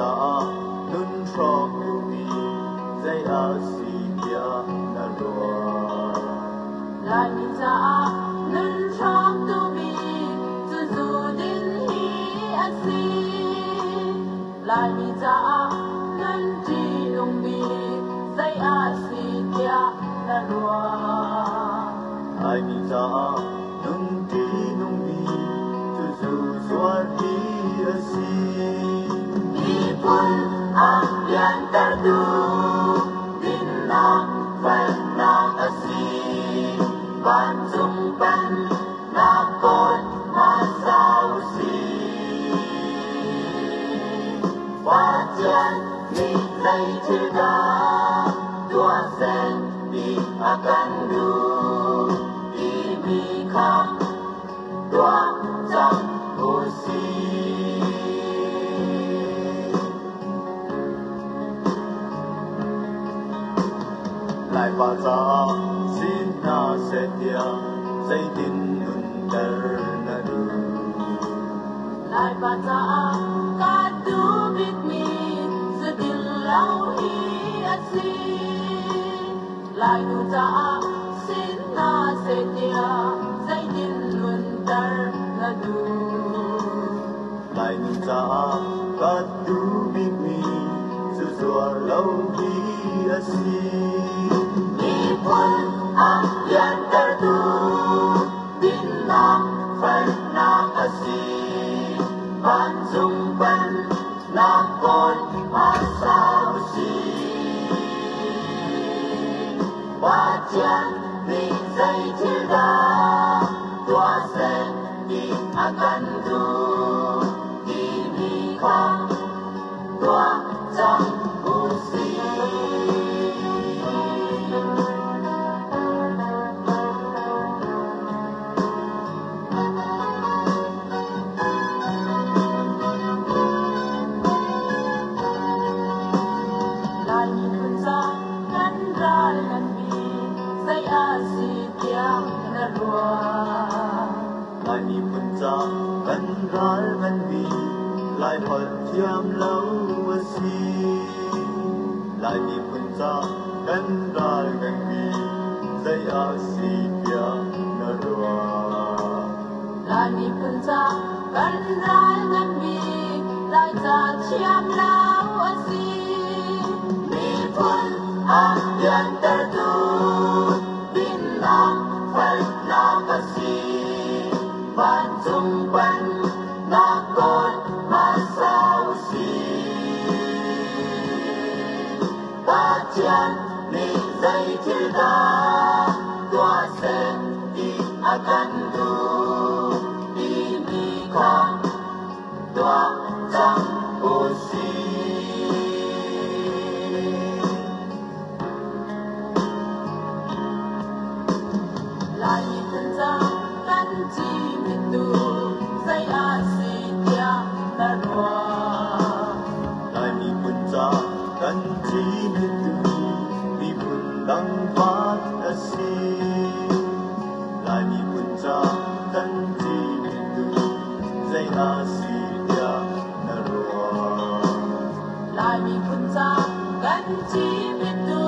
za nun trong tu bi dây a si dia na loa lại mi za nun trong tu bi zu zu din hi a si lại mi za nun ji lung bi dây a si dia na loa ai mi za nun ti nung bi zu zu zua hi a si mi pun ang yan tar du din nam phải nam a si ban dung ban na con ma sao si hoa chân mi dây chữ đa tua sen đi akan du đi mi khang tua trong ô si lại ba za xin na sẽ tia dây tin nun ter na du lại ba za ka du bit mi su din lau hi a si lại nu za xin na sẽ tia dây din nun ter na du lại nun za ka tu bi mi su zua lâu hi a si mi pun ang yan tar du din nam phải nam a si ban dung ban nam con ma sao si hoa chân mi dây chữ đa tua sen đi akan du đi mi khang tua trong ô si lại mi pun za ngắn rai ngắn bi dây a si tiang na lua lại mi pun za kan ral kan bi lại phật thiam lâu a si lại mi pun za kan ral kan bi dây a si dia na loa lại mi pun za kan rai ngắn bi lại za chiam lao a si mi pun ang yan tar du din nam phải nam a si ban dung ban na con ma sao si hoa chân mi dây chữ đa tua sen đi akan du đi mi khang tua trong ô si lại mi pun za kan chi mi tu dây a si tia na lua lại mi pun za kan chi mi tu mi pun dang phát a si lại mi pun za kan chi mi tu dây a si dia na loa lại mi pun za kan chi mi tu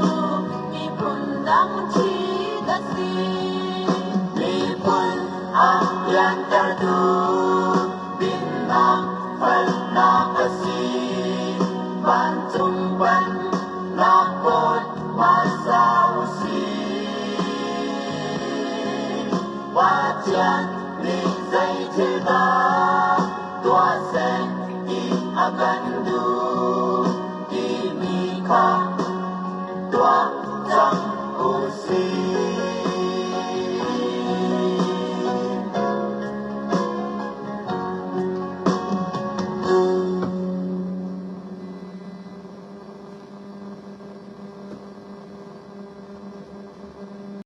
mi pun dang chi da si mi pun ang yan tar du din nam phải nam a si ban dung ban na con ma sao si hoa chân mi dây chữ đa tua sen đi akan du đi mi khang